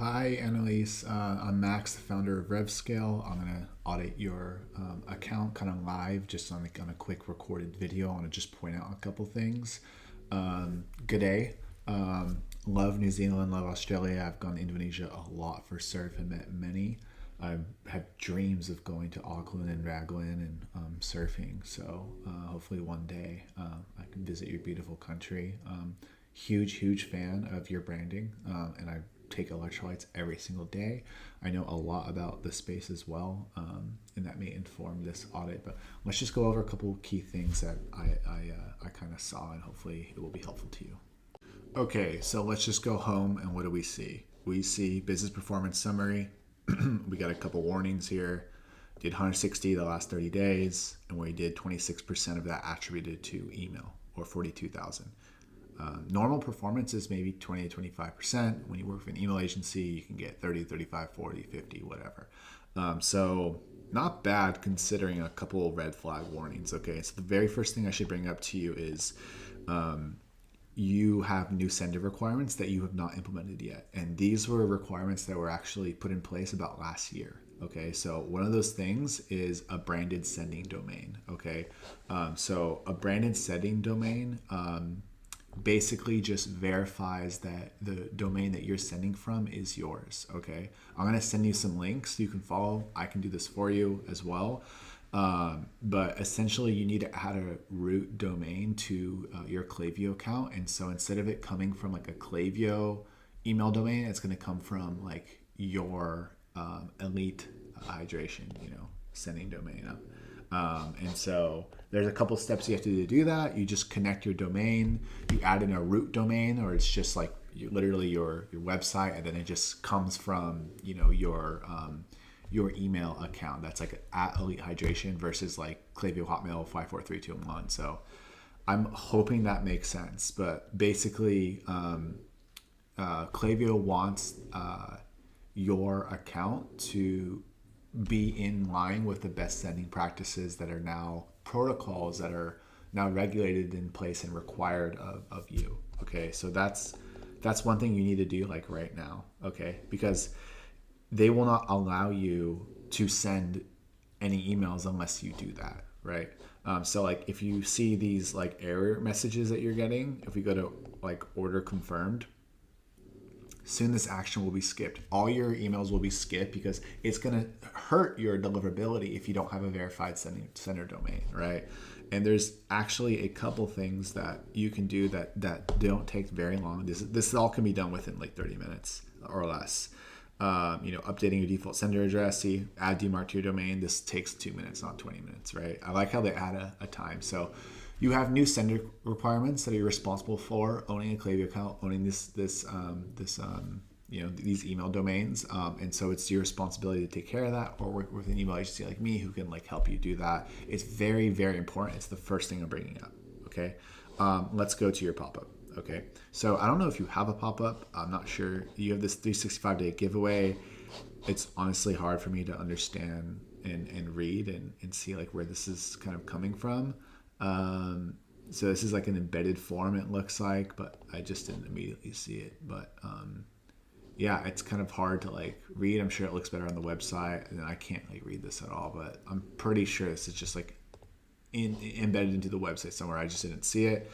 Hi, Annalise. I'm Max, the founder of RevScale. I'm going to audit your account kind of live, just on a quick recorded video. I want to just point out a couple things. Good day. Love New Zealand, love Australia. I've gone to Indonesia a lot for surf and met many. I have dreams of going to Auckland and Raglan and surfing. So hopefully one day I can visit your beautiful country. Huge fan of your branding, and I take electrolytes every single day. I know a lot about the space as well, and that may inform this audit. But let's just go over a couple key things that I kind of saw, and hopefully it will be helpful to you. Okay, so let's just go home, and what do we see? We see business performance summary. We got a couple warnings here. Did 160 the last 30 days, and we did 26% of that attributed to email, or 42,000. Normal performance is maybe 20 to 25%. When you work for an email agency, you can get 30, 35, 40, 50, whatever. So not bad considering a couple of red flag warnings. Okay, so the very first thing I should bring up to you is you have new sender requirements that you have not implemented yet. And these were requirements that were actually put in place about last year. Okay, so one of those things is a branded sending domain. Okay, so a branded sending domain basically just verifies that the domain that you're sending from is yours. Okay, I'm going to send you some links you can follow. I can do this for you as well. But essentially you need to add a root domain to your Klaviyo account. And so instead of it coming from like a Klaviyo email domain, it's going to come from like your elite hydration, sending domain up. And so there's a couple steps you have to do that. You just connect your domain, you add in a root domain, or it's just like literally your website, and then it just comes from your email account. That's like at Elite Hydration versus like Klaviyo Hotmail 54321. So I'm hoping that makes sense. But basically, Klaviyo wants your account to be in line with the best sending practices that are now protocols that are now regulated in place and required of you. Okay, so that's one thing you need to do like right now. Okay, because they will not allow you to send any emails unless you do that, right? So like if you see these like error messages that you're getting, if we go to like order confirmed, soon this action will be skipped. All your emails will be skipped because it's going to hurt your deliverability if you don't have a verified sender domain, right? And there's actually a couple things that you can do that don't take very long. This all can be done within like 30 minutes or less. Updating your default sender address, add DMARC to your domain. This takes 2 minutes, not 20 minutes, right? I like how they add a time. So you have new sender requirements that you're responsible for owning a Klaviyo account, owning these email domains, and so it's your responsibility to take care of that, or work with an email agency like me who can like help you do that. It's very, very important. It's the first thing I'm bringing up. Okay, let's go to your pop-up. Okay, so I don't know if you have a pop-up. I'm not sure. You have this 365-day giveaway. It's honestly hard for me to understand and read and see like where this is kind of coming from. So this is like an embedded form, it looks like, but I just didn't immediately see it. But yeah, it's kind of hard to like read. I'm sure it looks better on the website, and I can't like read this at all. But I'm pretty sure this is just like embedded into the website somewhere. I just didn't see it.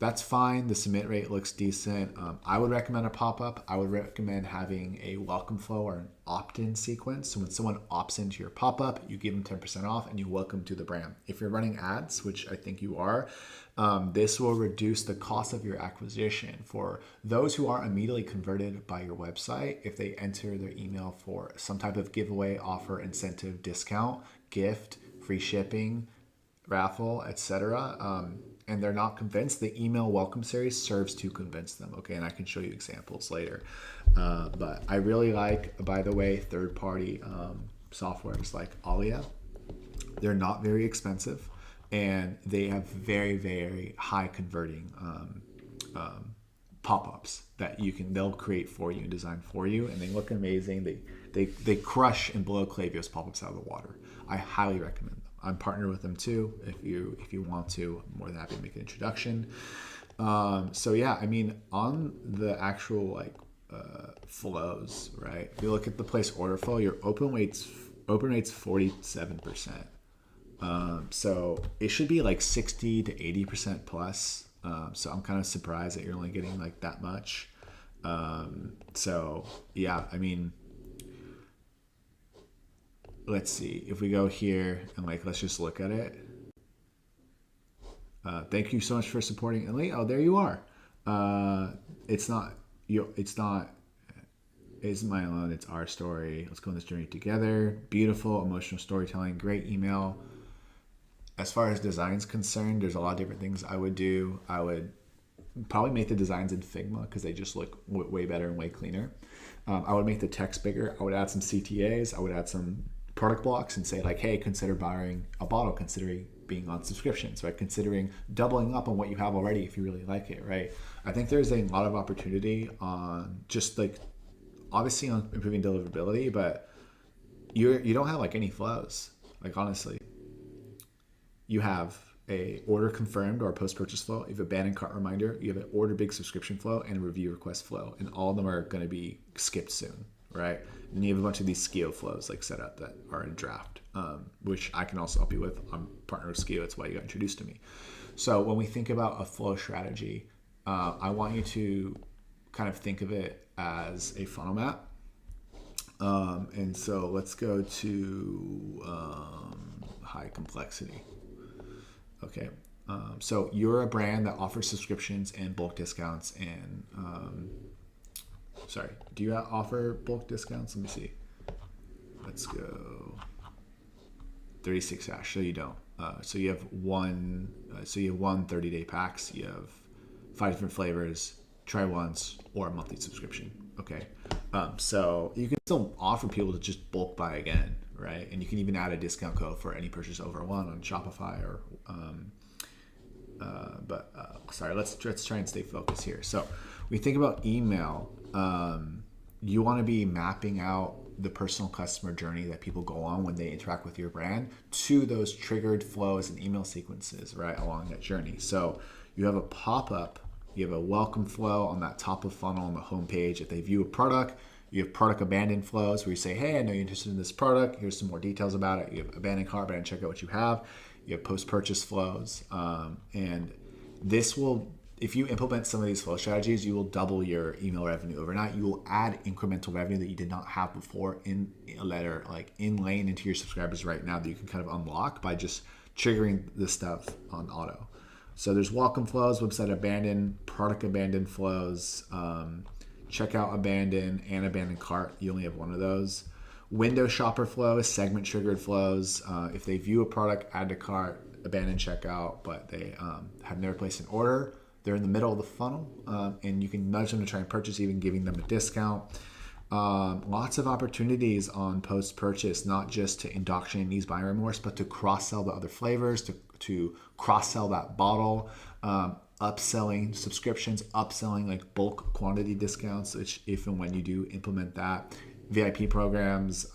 That's fine. The submit rate looks decent. I would recommend a pop-up. I would recommend having a welcome flow or an opt-in sequence. So when someone opts into your pop-up, you give them 10% off and you welcome to the brand. If you're running ads, which I think you are, this will reduce the cost of your acquisition for those who are immediately converted by your website. If they enter their email for some type of giveaway, offer, incentive, discount, gift, free shipping, raffle, etc., and they're not convinced, the email welcome series serves to convince them. Okay, and I can show you examples later. But I really like, by the way, third-party softwares like Alia. They're not very expensive, and they have very, very high converting pop-ups that they'll create for you and design for you, and they look amazing. They crush and blow Klaviyo's pop-ups out of the water. I highly recommend them. I'm partnered with them too. If you want to, I'm more than happy to make an introduction. So yeah, I mean, on the actual like flows, right? If you look at the place order flow, your open rate's 47%. So it should be like 60 to 80% plus. So I'm kind of surprised that you're only getting like that much. So yeah, I mean, let's see if we go here and like, let's just look at it. Thank you so much for supporting Emily. Oh, there you are. It's not my alone, it's our story. Let's go on this journey together. Beautiful emotional storytelling, great email. As far as design's concerned, there's a lot of different things I would do. I would probably make the designs in Figma because they just look way better and way cleaner. I would make the text bigger. I would add some CTAs. I would add some product blocks and say like, hey, consider buying a bottle, considering being on subscriptions, right? Considering doubling up on what you have already if you really like it, right? I think there's a lot of opportunity on just like, obviously on improving deliverability, but you don't have like any flows. Like honestly, you have a order confirmed or a post-purchase flow, you have a abandoned cart reminder, you have an order big subscription flow, and a review request flow, and all of them are going to be skipped soon, right? And you have a bunch of these Skio flows like set up that are in draft, which I can also help you with. I'm partner with Skio. That's why you got introduced to me. So when we think about a flow strategy, I want you to kind of think of it as a funnel map. And so let's go to high complexity. Okay, so you're a brand that offers subscriptions and bulk discounts and, sorry, do you offer bulk discounts? Let me see. Let's go 36 hash, so you don't. So you have one 30-day packs, you have 5 different flavors, try once, or a monthly subscription, okay? So you can still offer people to just bulk buy again, right? And you can even add a discount code for any purchase over one on Shopify or, sorry, let's try and stay focused here. So we think about email. You want to be mapping out the personal customer journey that people go on when they interact with your brand to those triggered flows and email sequences, right, along that journey. So you have a pop-up, you have a welcome flow on that top of funnel on the homepage. If they view a product, you have product abandoned flows where you say, hey, I know you're interested in this product. Here's some more details about it. You have abandoned cart, abandoned checkout, what you have. You have post-purchase flows. And this will, if you implement some of these flow strategies, you will double your email revenue overnight. You will add incremental revenue that you did not have before in a letter, like in lane into your subscribers right now that you can kind of unlock by just triggering this stuff on auto. So there's welcome flows, website abandoned, product abandoned flows, checkout abandoned, and abandoned cart. You only have one of those. Window shopper flows, segment triggered flows. If they view a product, add to cart, abandon checkout, but they have never placed an order, they're in the middle of the funnel, and you can nudge them to try and purchase, even giving them a discount. Lots of opportunities on post-purchase, not just to indoctrinate these buyer remorse, but to cross-sell the other flavors, to cross-sell that bottle, upselling subscriptions, upselling like bulk quantity discounts, which if and when you do implement that, VIP programs,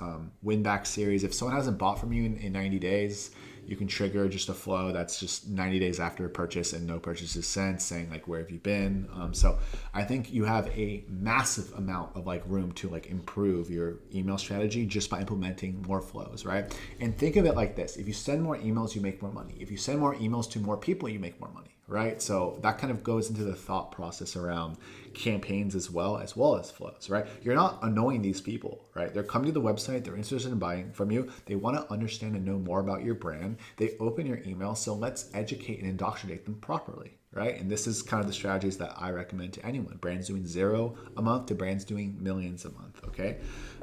win-back series. If someone hasn't bought from you in 90 days, you can trigger just a flow that's just 90 days after a purchase and no purchases since, saying like, where have you been? So I think you have a massive amount of like room to like improve your email strategy just by implementing more flows, right? And think of it like this. If you send more emails, you make more money. If you send more emails to more people, you make more money, right? So that kind of goes into the thought process around campaigns as well as flows, right? You're not annoying these people, right? They're coming to the website, they're interested in buying from you, they want to understand and know more about your brand, they open your email, so let's educate and indoctrinate them properly, right? And this is kind of the strategies that I recommend to anyone. Brands doing 0 a month to brands doing millions a month, okay?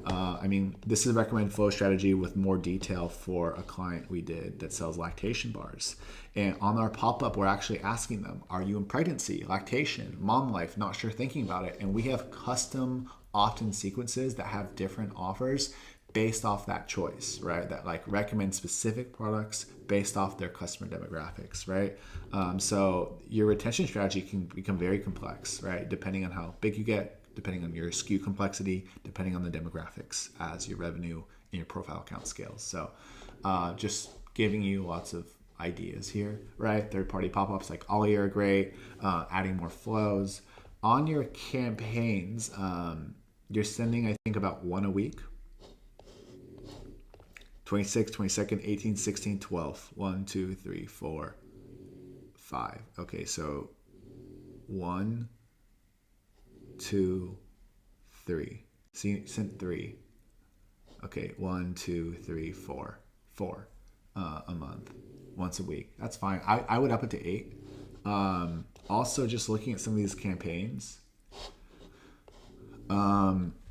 I mean, this is a recommended flow strategy with more detail for a client we did that sells lactation bars. And on our pop-up, we're actually asking them, are you in pregnancy, lactation, mom life, not sure, thinking about it? And we have custom opt-in sequences that have different offers based off that choice, right? That like recommend specific products based off their customer demographics, right? So your retention strategy can become very complex, right? Depending on how big you get, depending on your SKU complexity, depending on the demographics as your revenue and your profile count scales. So just giving you lots of ideas here, right? Third-party pop-ups like Ollie are great, adding more flows. On your campaigns, you're sending, I think, about one a week. 26th, 22nd, 18th, 16th, 12th. 1, 2, 3, 4, 5. Okay, so 1, 2, 3. See, sent 3. Okay, 1, 2, 3, 4. 4 a month, once a week. That's fine. I would up it to 8. Also, just looking at some of these campaigns,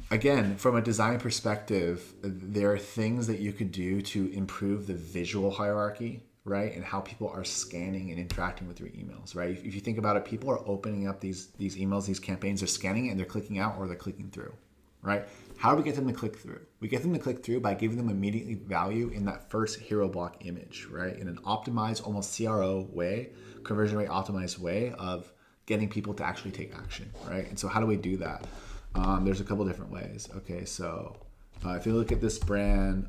again, from a design perspective, there are things that you could do to improve the visual hierarchy, right? And how people are scanning and interacting with your emails, right? If you think about it, people are opening up these emails, these campaigns, they're scanning it and they're clicking out or they're clicking through, right? How do we get them to click through? We get them to click through by giving them immediately value in that first hero block image, right? In an optimized, almost CRO way, conversion rate optimized way of getting people to actually take action, right? And so how do we do that? There's a couple different ways. Okay, so if you look at this brand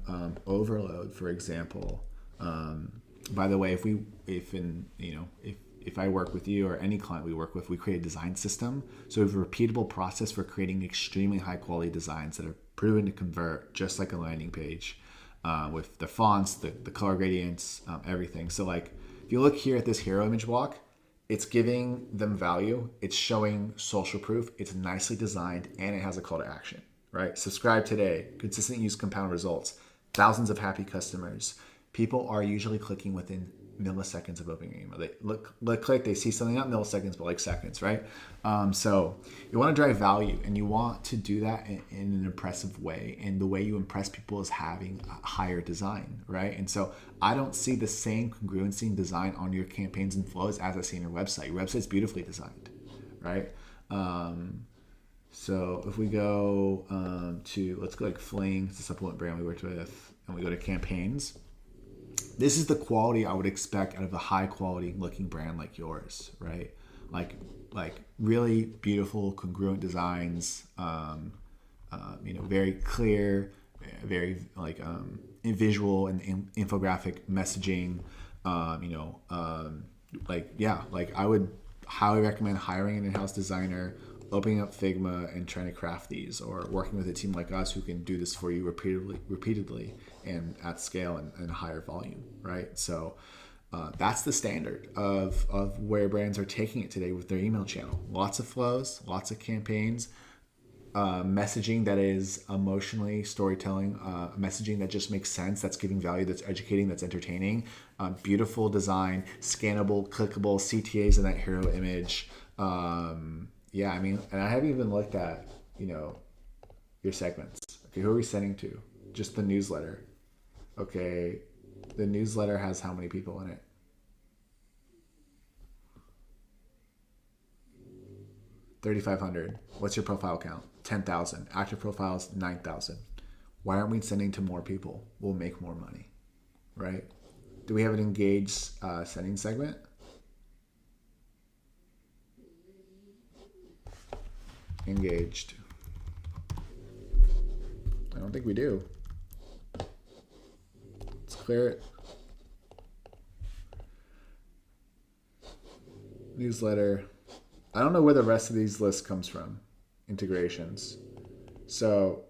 Overload, for example, by the way, if I work with you or any client we work with, we create a design system. So we have a repeatable process for creating extremely high quality designs that are proven to convert, just like a landing page, with the fonts, the color gradients, everything. So like, if you look here at this hero image block, it's giving them value. It's showing social proof. It's nicely designed, and it has a call to action, right? Subscribe today. Consistent use compound results. Thousands of happy customers. People are usually clicking within milliseconds of opening your email. They click, they see something, not milliseconds, but like seconds, right? So you want to drive value, and you want to do that in an impressive way. And the way you impress people is having a higher design, right? And so I don't see the same congruency in design on your campaigns and flows as I see on your website. Your website's beautifully designed, right? So if we go let's go like Fling, it's a supplement brand we worked with, and we go to campaigns. This is the quality I would expect out of a high quality looking brand like yours, right? Like really beautiful, congruent designs, very clear, very visual and infographic messaging. I would highly recommend hiring an in-house designer, opening up Figma and trying to craft these, or working with a team like us who can do this for you repeatedly and at scale and higher volume, right? So that's the standard of where brands are taking it today with their email channel. Lots of flows, lots of campaigns, messaging that is emotionally storytelling, messaging that just makes sense, that's giving value, that's educating, that's entertaining, beautiful design, scannable, clickable, CTAs in that hero image. And I haven't even looked at, your segments. Okay, who are we sending to? Just the newsletter. Okay, the newsletter has how many people in it? 3,500. What's your profile count? 10,000. Active profiles, 9,000. Why aren't we sending to more people? We'll make more money, right? Do we have an engaged sending segment? Engaged. I don't think we do. Let's clear it. Newsletter. I don't know where the rest of these lists comes from. Integrations. So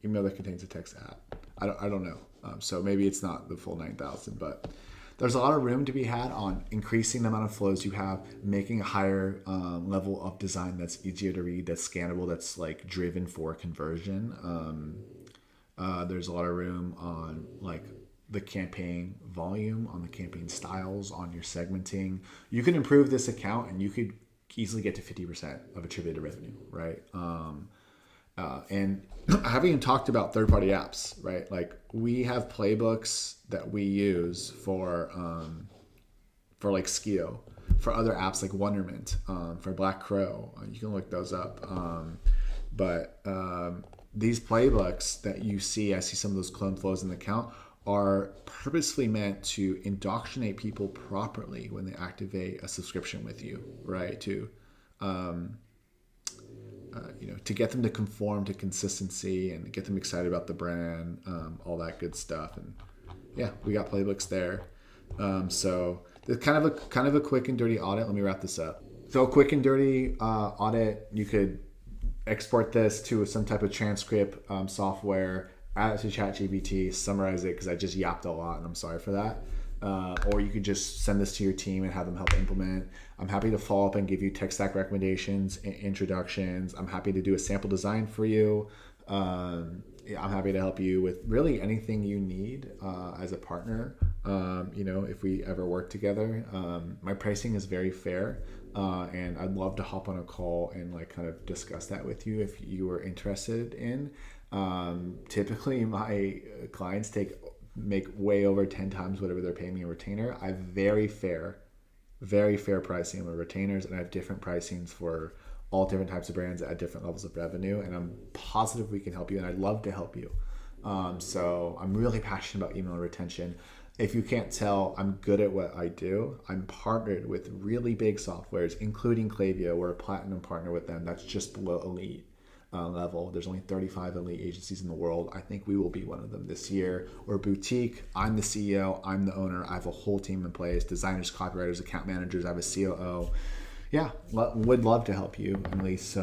email that contains a text app. I don't know. So maybe it's not the full 9,000, but there's a lot of room to be had on increasing the amount of flows you have, making a higher level of design that's easier to read, that's scannable, that's like driven for conversion. There's a lot of room on like the campaign volume, on the campaign styles, on your segmenting. You can improve this account and you could easily get to 50% of attributed revenue, right? And I haven't even talked about third-party apps, right? Like we have playbooks that we use for like Skio, for other apps like Wonderment, for Black Crow. You can look those up. But these playbooks that you see, I see some of those clone flows in the account, are purposely meant to indoctrinate people properly when they activate a subscription with you, right? To get them to conform to consistency and get them excited about the brand, all that good stuff. And yeah, we got playbooks there. So there's kind of a quick and dirty audit. Let me wrap this up. So quick and dirty audit, you could export this to some type of transcript software, add it to ChatGPT, summarize it because I just yapped a lot and I'm sorry for that. Or you could just send this to your team and have them help implement. I'm happy to follow up and give you tech stack recommendations, introductions. I'm happy to do a sample design for you. Yeah, I'm happy to help you with really anything you need as a partner. If we ever work together, my pricing is very fair, and I'd love to hop on a call and like kind of discuss that with you if you were interested in. Typically, my clients make way over 10 times whatever they're paying me a retainer. I have very fair pricing on my retainers, and I have different pricings for all different types of brands at different levels of revenue, and I'm positive we can help you, and I'd love to help you. So I'm really passionate about email retention. If you can't tell, I'm good at what I do. I'm partnered with really big softwares, including Klaviyo. We're a platinum partner with them. That's just below elite level. There's only 35 elite agencies in the world. I think we will be one of them this year. We're a boutique. I'm the CEO. I'm the owner. I have a whole team in place, designers, copywriters, account managers. I have a COO. Yeah, would love to help you, Emily. So